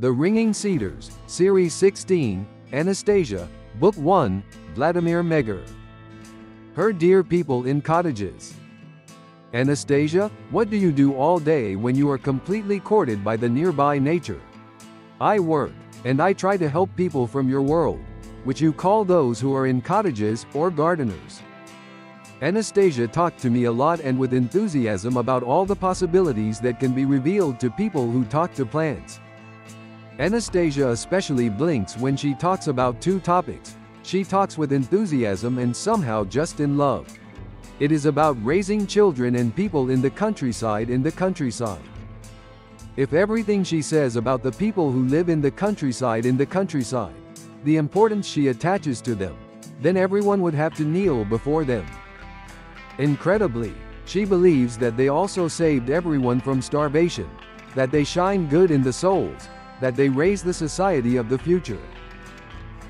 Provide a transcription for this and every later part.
The Ringing Cedars, Series 16, Anastasia, Book 1, Vladimir Megar. Her Dear People in Cottages. Anastasia, what do you do all day when you are completely courted by the nearby nature? I work, and I try to help people from your world, which you call those who are in cottages or gardeners. Anastasia talked to me a lot and with enthusiasm about all the possibilities that can be revealed to people who talk to plants. Anastasia especially blinks when she talks about two topics. She talks with enthusiasm and somehow just in love. It is about raising children and people in the countryside. If everything she says about the people who live in the countryside, the importance she attaches to them, then everyone would have to kneel before them. Incredibly, she believes that they also saved everyone from starvation, that they shine good in the souls, that they raise the society of the future.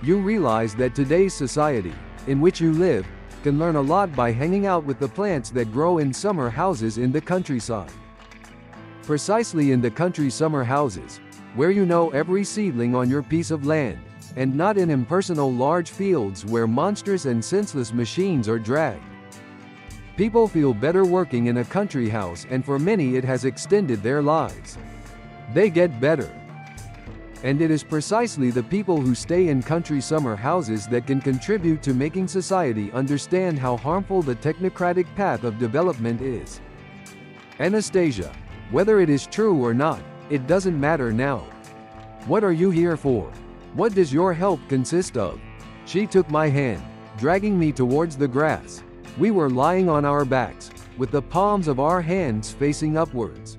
You realize that today's society, in which you live, can learn a lot by hanging out with the plants that grow in summer houses in the countryside. Precisely in the country summer houses, where you know every seedling on your piece of land, and not in impersonal large fields where monstrous and senseless machines are dragged. People feel better working in a country house, and for many it has extended their lives. They get better. And it is precisely the people who stay in country summer houses that can contribute to making society understand how harmful the technocratic path of development is. Anastasia, whether it is true or not, it doesn't matter now. What are you here for? What does your help consist of? She took my hand, dragging me towards the grass. We were lying on our backs, with the palms of our hands facing upwards.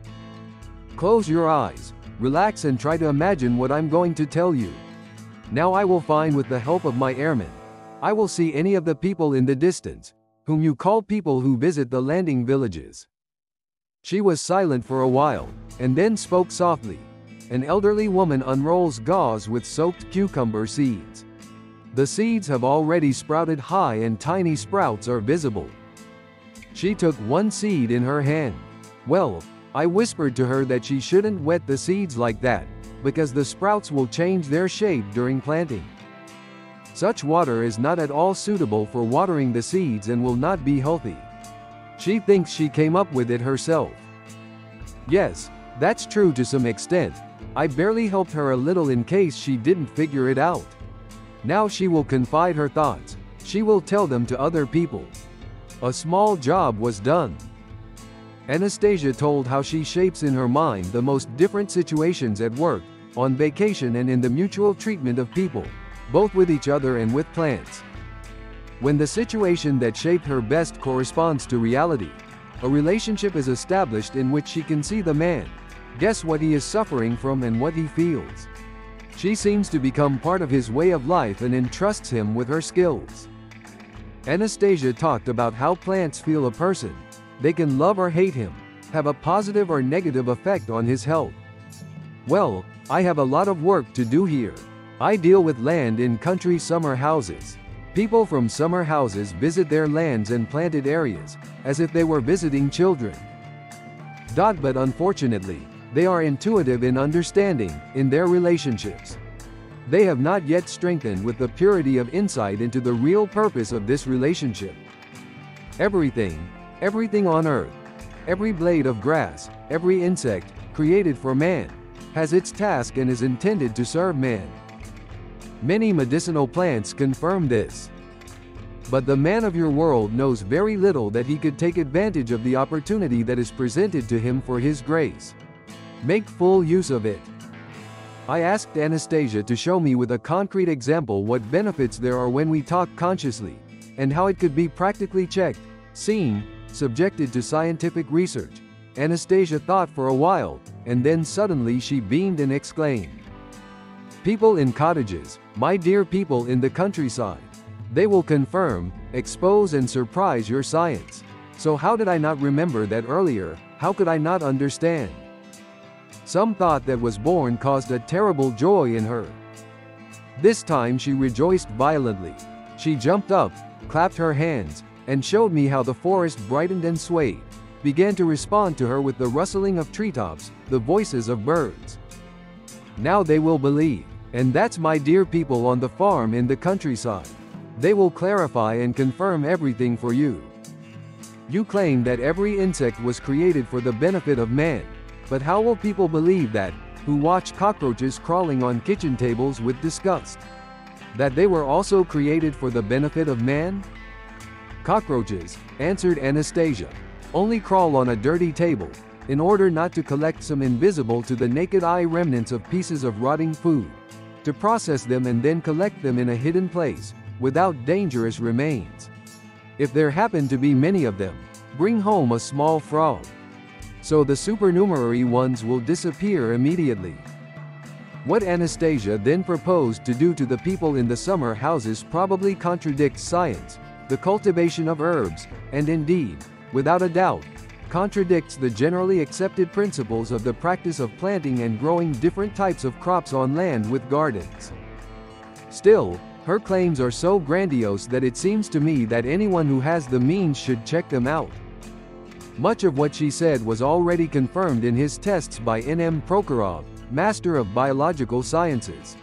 Close your eyes. Relax and try to imagine what I'm going to tell you. Now I will find, with the help of my airmen, I will see any of the people in the distance, whom you call people who visit the landing villages. She was silent for a while, and then spoke softly. An elderly woman unrolls gauze with soaked cucumber seeds. The seeds have already sprouted high and tiny sprouts are visible. She took one seed in her hand. Well, I whispered to her that she shouldn't wet the seeds like that, because the sprouts will change their shape during planting. Such water is not at all suitable for watering the seeds and will not be healthy. She thinks she came up with it herself. Yes, that's true to some extent. I barely helped her a little in case she didn't figure it out. Now she will confide her thoughts. She will tell them to other people. A small job was done. Anastasia told how she shapes in her mind the most different situations at work, on vacation, and in the mutual treatment of people, both with each other and with plants. When the situation that shaped her best corresponds to reality, a relationship is established in which she can see the man, guess what he is suffering from and what he feels. She seems to become part of his way of life and entrusts him with her skills. Anastasia talked about how plants feel a person. They can love or hate him, have a positive or negative effect on his health. Well, I have a lot of work to do here. I deal with land in country summer houses. People from summer houses visit their lands and planted areas, as if they were visiting children. But unfortunately, they are intuitive in understanding, in their relationships. They have not yet strengthened with the purity of insight into the real purpose of this relationship. Everything on earth, every blade of grass, every insect, created for man, has its task and is intended to serve man. Many medicinal plants confirm this. But the man of your world knows very little that he could take advantage of the opportunity that is presented to him for his grace. Make full use of it. I asked Anastasia to show me with a concrete example what benefits there are when we talk consciously, and how it could be practically checked, seen, subjected to scientific research. Anastasia thought for a while, and then suddenly she beamed and exclaimed, "People in cottages, my dear people in the countryside. They will confirm, expose and surprise your science. So how did I not remember that earlier? How could I not understand?" Some thought that was born caused a terrible joy in her. This time she rejoiced violently. She jumped up, clapped her hands, and showed me how the forest brightened and swayed, began to respond to her with the rustling of treetops, the voices of birds. Now they will believe. And that's my dear people on the farm in the countryside. They will clarify and confirm everything for you. You claim that every insect was created for the benefit of man. But how will people believe that, who watch cockroaches crawling on kitchen tables with disgust? That they were also created for the benefit of man? Cockroaches, answered Anastasia, only crawl on a dirty table, in order not to collect some invisible to the naked eye remnants of pieces of rotting food, to process them and then collect them in a hidden place, without dangerous remains. If there happen to be many of them, bring home a small frog. So the supernumerary ones will disappear immediately. What Anastasia then proposed to do to the people in the summer houses probably contradicts science, the cultivation of herbs, and indeed, without a doubt, contradicts the generally accepted principles of the practice of planting and growing different types of crops on land with gardens. Still, her claims are so grandiose that it seems to me that anyone who has the means should check them out. Much of what she said was already confirmed in his tests by N.M. Prokhorov, Master of Biological Sciences.